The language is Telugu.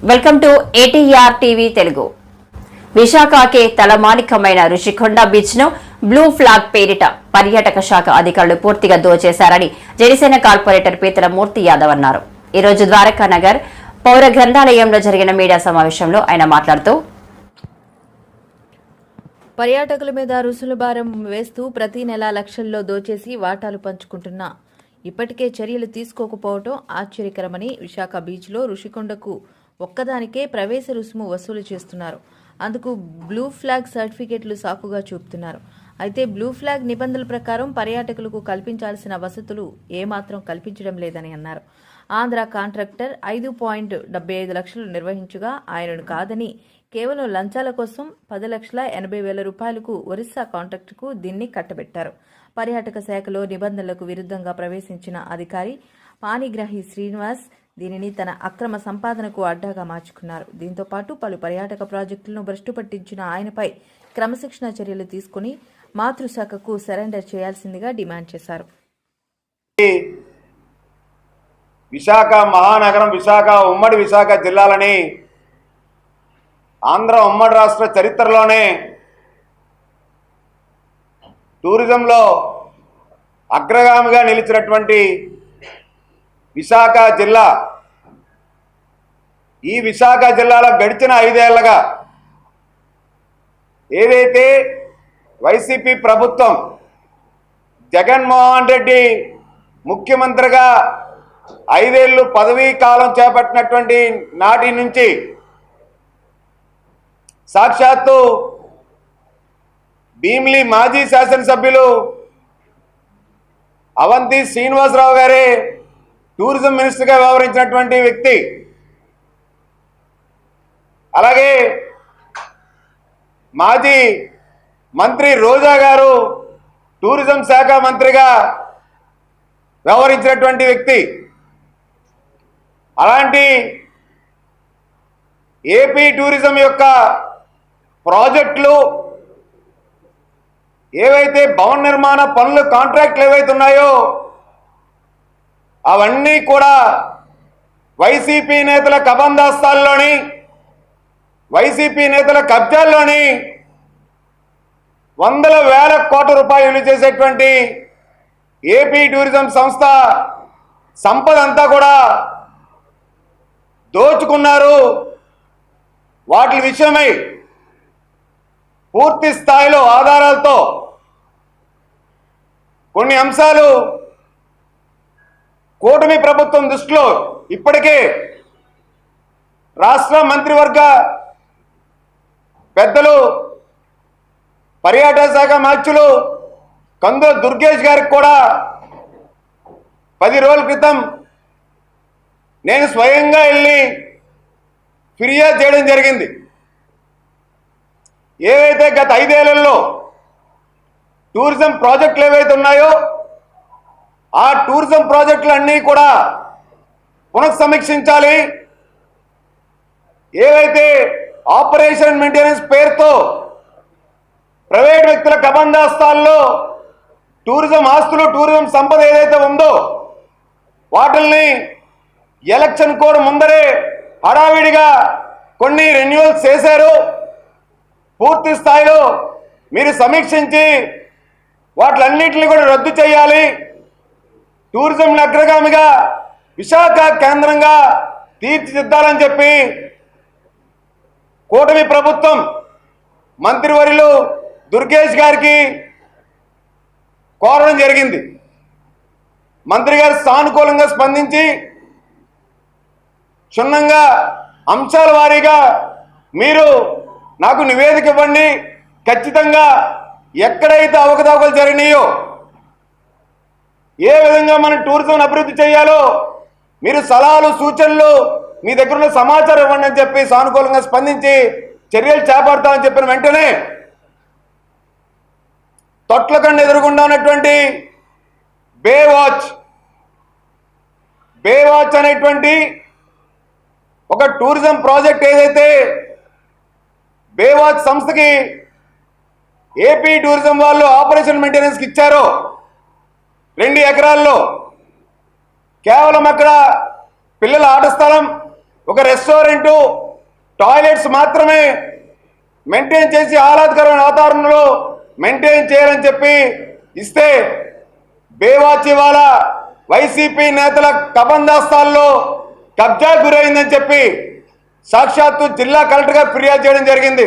Welcome to ATR TV Telugu. విశాఖకే తలమానికమైన రుషికొండ బీచ్ ను బ్లూ ఫ్లాగ్ పేరిట పర్యాటక శాఖ అధికారులు పూర్తిగా దోచేశారని జనసేన కార్పొరేటర్ పీతల మూర్తి యాదవ్ అన్నారు. ఈ రోజు ద్వారకా నగర్ పౌర గ్రంథాలయంలో జరిగిన మీడియా సమావేశంలో ఆయన మాట్లాడుతూ, పర్యాటకుల మీద రుసులు భారం వేస్తూ ప్రతి నెల లక్షల్లో దోచేసి వాటాలు పంచుకుంటున్నా ఇప్పటికే చర్యలు తీసుకోకపోవడం ఆశ్చర్యకరమని, విశాఖ బీచ్లో రుషికొండకు ఒక్కదానికే ప్రవేశ రుసుము వసూలు చేస్తున్నారు. అందుకు బ్లూ ఫ్లాగ్ సర్టిఫికెట్లు సాకుగా చూపుతున్నారు. అయితే బ్లూ ఫ్లాగ్ నిబంధనల ప్రకారం పర్యాటకులకు కల్పించాల్సిన వసతులు ఏమాత్రం కల్పించడం లేదని అన్నారు. ఆంధ్ర కాంట్రాక్టర్ 5.75 లక్షలు నిర్వహించగా ఆయనను కాదని కేవలం లంచాల కోసం 10,80,000 రూపాయలకు ఒరిస్సా కాంట్రాక్టర్కు దీన్ని కట్టబెట్టారు. పర్యాటక శాఖలో నిబంధనలకు విరుద్ధంగా ప్రవేశించిన అధికారి పాణిగ్రాహి శ్రీనివాస్ దీనిని తన అక్రమ సంపాదనకు అడ్డాగా మార్చుకున్నారు. దీంతో పాటు పలు పర్యాటక ప్రాజెక్టులను భ్రష్టు పట్టించిన ఆయనపై క్రమశిక్షణ చర్యలు తీసుకుని మాతృశాఖకు సరెండర్ చేయాల్సిందిగా డిమాండ్ చేశారు. విశాఖ మహానగరం, ఉమ్మడి విశాఖ జిల్లాలని ఆంధ్ర ఉమ్మడి రాష్ట్ర చరిత్రలోనే టూరిజంలో అగ్రగామిగా నిలిచినటువంటి విశాఖ జిల్లా, ఈ విశాఖ జిల్లాలో గడిచిన 5 ఏళ్లుగా ఏదైతే వైసీపీ ప్రభుత్వం జగన్మోహన్ రెడ్డి ముఖ్యమంత్రిగా 5 ఏళ్లు పదవీ కాలం చేపట్టినటువంటి నాటి నుంచి సాక్షాత్తు భీమిలి మాజీ శాసనసభ్యులు అవంతి శ్రీనివాసరావు గారే టూరిజం మినిస్టర్గా వ్యవహరించినటువంటి వ్యక్తి, అలాగే మాజీ మంత్రి రోజా గారు టూరిజం శాఖ మంత్రిగా వ్యవహరించినటువంటి వ్యక్తి. అలాంటి ఏపీ టూరిజం యొక్క ప్రాజెక్టులు ఏవైతే భవన నిర్మాణ పనులు కాంట్రాక్ట్లు ఏవైతే ఉన్నాయో అవన్నీ కూడా వైసీపీ నేతల కబందాస్తాల్లోని, వైసీపీ నేతల కబ్జాల్లోని వందల వేల కోట్ల రూపాయలు చేసేటువంటి ఏపీ టూరిజం సంస్థ సంపద అంతా కూడా దోచుకున్నారు. వాటి విషయమై పూర్తి స్థాయిలో ఆధారాలతో కొన్ని అంశాలు కూటమి ప్రభుత్వం దృష్టిలో ఇప్పటికే రాష్ట్ర మంత్రివర్గ పెద్దలు, పర్యాటక శాఖ మంత్రులు కందుల దుర్గేష్ గారికి కూడా 10 రోజుల క్రితం నేను స్వయంగా వెళ్ళి ఫిర్యాదు చేయడం జరిగింది. ఏవైతే గత 5 ఏళ్లలో టూరిజం ప్రాజెక్టులు ఏవైతే ఉన్నాయో ఆ టూరిజం ప్రాజెక్టులన్నీ కూడా పునఃసమీక్షించాలి. ఏవైతే ఆపరేషన్ మెయింటెనెన్స్ పేరుతో ప్రైవేట్ వ్యక్తుల కబందాస్తాల్లో టూరిజం ఆస్తులు, టూరిజం సంపద ఏదైతే ఉందో వాటిల్ని ఎలక్షన్ కోడ్ ముందరే హడావిడిగా కొన్ని రెన్యువల్స్ చేశారు. పూర్తి స్థాయిలో మీరు సమీక్షించి వాటిలన్నింటినీ కూడా రద్దు చేయాలి. టూరిజం అగ్రగామిగా విశాఖ కేంద్రంగా తీర్చిదిద్దాలని చెప్పి కూటమి ప్రభుత్వం మంత్రివర్యులు దుర్గేష్ గారికి కోరడం జరిగింది. మంత్రి గారు సానుకూలంగా స్పందించి క్షుణ్ణంగా అంశాల వారీగా మీరు నాకు నివేదిక ఇవ్వండి, ఖచ్చితంగా ఎక్కడైతే అవకతవకలు జరిగినాయో, ఏ విధంగా మనం టూరిజం అభివృద్ధి చేయాలో మీరు సలహాలు, సూచనలు, మీ దగ్గర ఉన్న సమాచారం ఇవ్వండి అని చెప్పి సానుకూలంగా స్పందించి చర్యలు చేపడతామని చెప్పిన వెంటనే తొట్లకండ ఎదురుగుండా ఉన్నటువంటి బే వాచ్ అనేటువంటి ఒక టూరిజం ప్రాజెక్ట్ ఏదైతే బే వాచ్ సంస్థకి ఏపీ టూరిజం వాళ్ళు ఆపరేషన్ మెయింటెనెన్స్కి ఇచ్చారో 2 ఎకరాల్లో కేవలం అక్కడ పిల్లల ఆట స్థలం, ఒక రెస్టారెంటు టాయిలెట్స్ మాత్రమే మెయింటైన్ చేసి ఆహ్లాదకరమైన వాతావరణంలో మెయింటైన్ చేయాలని చెప్పి ఇస్తే బేవాచి వాళ్ళ వైసీపీ నేతల కబందాస్తాల్లో కబ్జా గురైందని చెప్పి సాక్షాత్తు జిల్లా కలెక్టర్గా ఫిర్యాదు చేయడం జరిగింది.